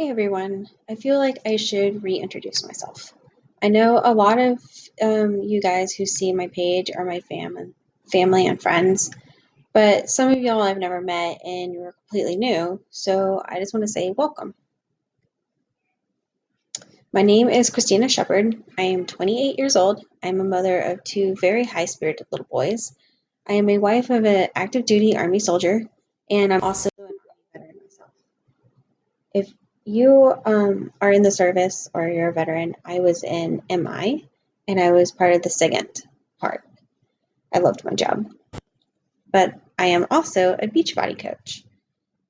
Hey everyone, I feel like I should reintroduce myself. I know a lot of you guys who see my page are my family and friends, but some of y'all I've never met and you're completely new, so I just want to say welcome. My name is Christina Shepard. I am 28 years old. I'm a mother of two very high-spirited little boys. I am a wife of an active duty Army soldier, and I'm also an Army veteran myself. If you are in the service or you're a veteran, I was in MI and I was part of the second part. I loved my job. But I am also a Beachbody coach.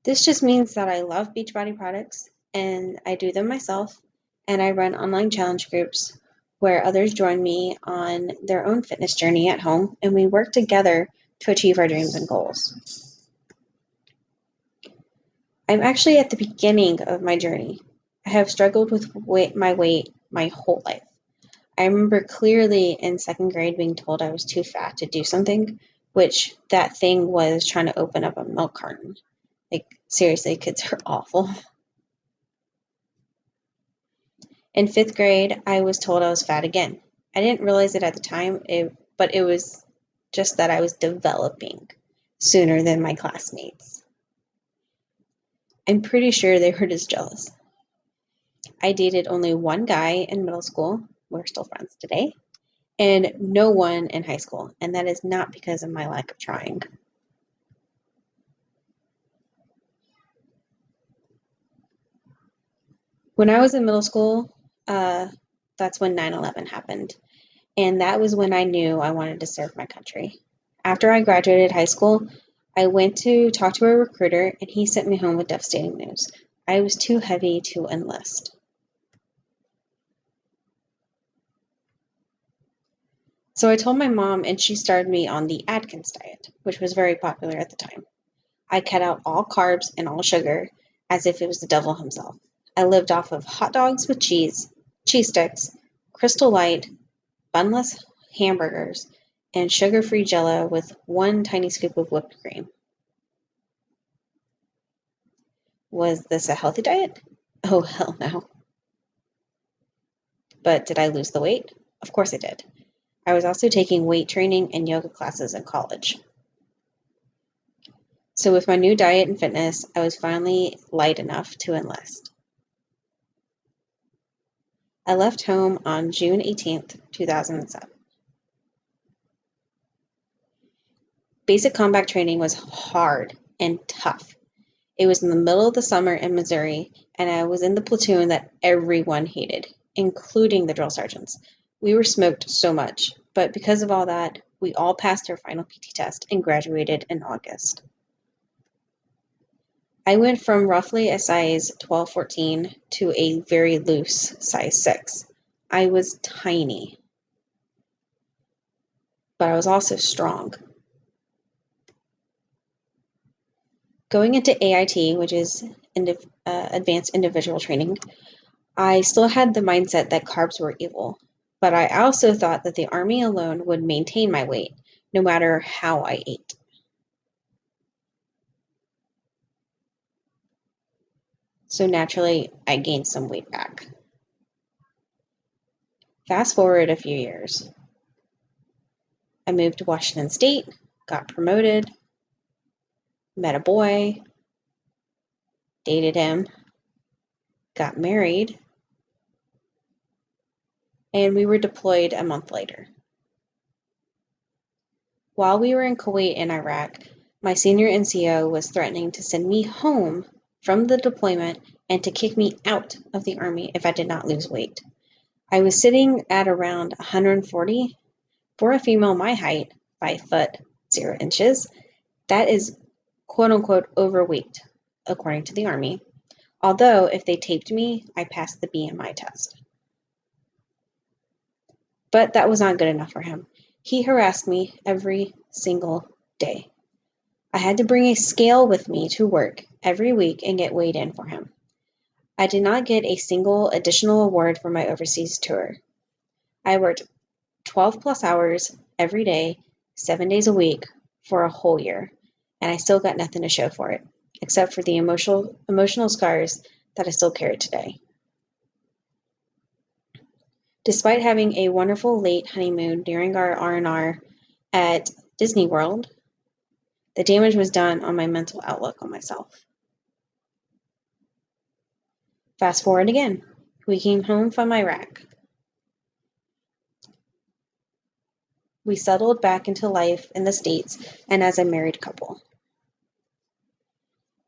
This just means that I love Beachbody products and I do them myself, and I run online challenge groups where others join me on their own fitness journey at home and we work together to achieve our dreams and goals. I'm actually at the beginning of my journey. I have struggled with my weight my whole life. I remember clearly in second grade being told I was too fat to do something, which that thing was trying to open up a milk carton. Like, seriously, kids are awful. In fifth grade, I was told I was fat again. I didn't realize it at the time, but it was just that I was developing sooner than my classmates. I'm pretty sure they were just jealous. I dated only one guy in middle school. We're still friends today. And no one in high school. And that is not because of my lack of trying. When I was in middle school, that's when 9/11 happened. And that was when I knew I wanted to serve my country. After I graduated high school, I went to talk to a recruiter and he sent me home with devastating news. I was too heavy to enlist. So I told my mom and she started me on the Atkins diet, which was very popular at the time. I cut out all carbs and all sugar as if it was the devil himself. I lived off of hot dogs with cheese sticks, Crystal Light, bunless hamburgers, and sugar-free Jello with one tiny scoop of whipped cream. Was this a healthy diet? Oh, hell no. But did I lose the weight? Of course I did. I was also taking weight training and yoga classes in college. So with my new diet and fitness, I was finally light enough to enlist. I left home on June 18th, 2007. Basic combat training was hard and tough. It was in the middle of the summer in Missouri, and I was in the platoon that everyone hated, including the drill sergeants. We were smoked so much, but because of all that, we all passed our final PT test and graduated in August. I went from roughly a size 12-14 to a very loose size 6. I was tiny, but I was also strong. Going into AIT, which is advanced individual training, I still had the mindset that carbs were evil, but I also thought that the Army alone would maintain my weight, no matter how I ate. So naturally, I gained some weight back. Fast forward a few years. I moved to Washington State, got promoted, met a boy, dated him, got married, and we were deployed a month later. While we were in Kuwait and Iraq, my senior NCO was threatening to send me home from the deployment and to kick me out of the Army if I did not lose weight. I was sitting at around 140. For a female my height, 5 foot 0 inches, that is quote unquote overweight, according to the Army. Although if they taped me, I passed the BMI test. But that was not good enough for him. He harassed me every single day. I had to bring a scale with me to work every week and get weighed in for him. I did not get a single additional award for my overseas tour. I worked 12 plus hours every day, 7 days a week for a whole year, and I still got nothing to show for it, except for the emotional scars that I still carry today. Despite having a wonderful late honeymoon during our R&R at Disney World, the damage was done on my mental outlook on myself. Fast forward again. We came home from Iraq. We settled back into life in the States and as a married couple.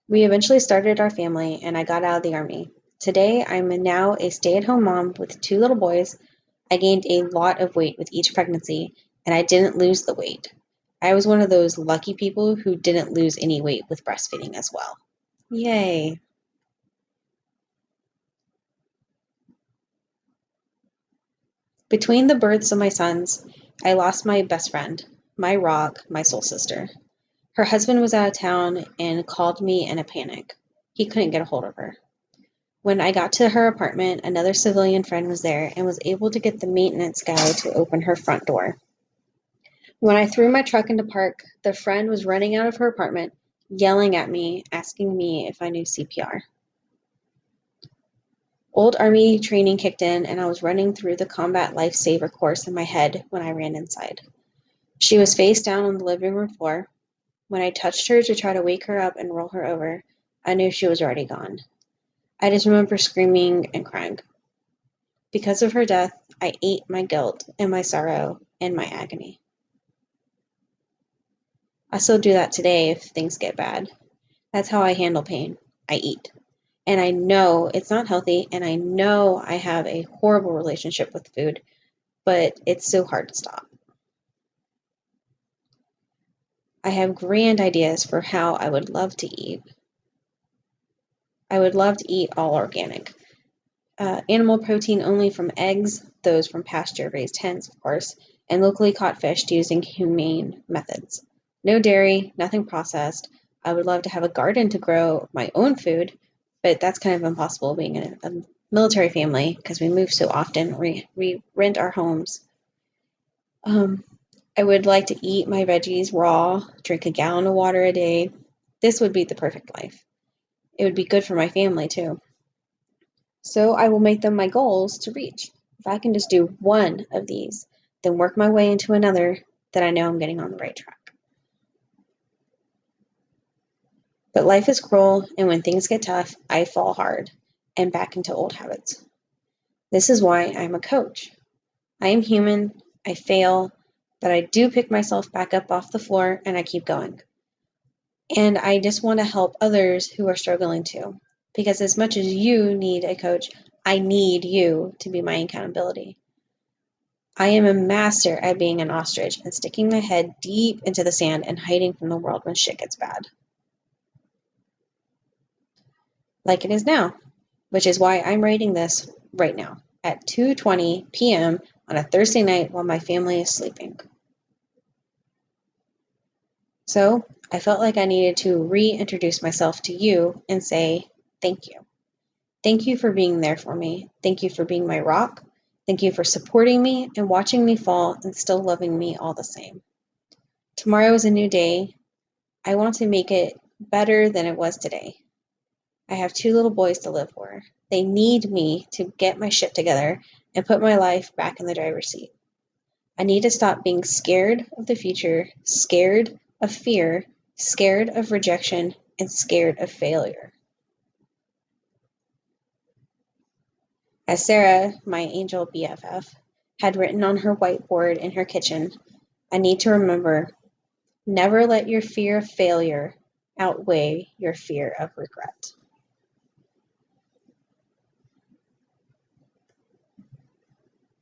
We eventually started our family and I got out of the Army. Today, I'm now a stay-at-home mom with 2 little boys. I gained a lot of weight with each pregnancy and I didn't lose the weight. I was one of those lucky people who didn't lose any weight with breastfeeding as well. Yay. Between the births of my sons, I lost my best friend, my rock, my soul sister. Her husband was out of town and called me in a panic. He couldn't get a hold of her. When I got to her apartment, another civilian friend was there and was able to get the maintenance guy to open her front door. When I threw my truck into park, the friend was running out of her apartment, yelling at me, asking me if I knew CPR. Old Army training kicked in and I was running through the combat lifesaver course in my head when I ran inside. She was face down on the living room floor. When I touched her to try to wake her up and roll her over, I knew she was already gone. I just remember screaming and crying. Because of her death, I ate my guilt and my sorrow and my agony. I still do that today if things get bad. That's how I handle pain. I eat. And I know it's not healthy, and I know I have a horrible relationship with food, but it's so hard to stop. I have grand ideas for how I would love to eat. I would love to eat all organic. Animal protein only from eggs, those from pasture-raised hens, of course, and locally caught fish using humane methods. No dairy, nothing processed. I would love to have a garden to grow my own food, but that's kind of impossible being in a military family because we move so often. We rent our homes. I would like to eat my veggies raw, drink a gallon of water a day. This would be the perfect life. It would be good for my family too. So I will make them my goals to reach. If I can just do one of these, then work my way into another, then I know I'm getting on the right track. But life is cruel, and when things get tough, I fall hard and back into old habits. This is why I'm a coach. I am human, I fail, but I do pick myself back up off the floor and I keep going. And I just want to help others who are struggling too. Because as much as you need a coach, I need you to be my accountability. I am a master at being an ostrich and sticking my head deep into the sand and hiding from the world when shit gets bad. Like it is now, which is why I'm writing this right now at 2:20 p.m. on a Thursday night while my family is sleeping. So I felt like I needed to reintroduce myself to you and say thank you. Thank you for being there for me. Thank you for being my rock. Thank you for supporting me and watching me fall and still loving me all the same. Tomorrow is a new day. I want to make it better than it was today. I have 2 little boys to live for. They need me to get my shit together and put my life back in the driver's seat. I need to stop being scared of the future, scared of fear, scared of rejection, and scared of failure. As Sarah, my angel BFF, had written on her whiteboard in her kitchen, I need to remember, never let your fear of failure outweigh your fear of regret.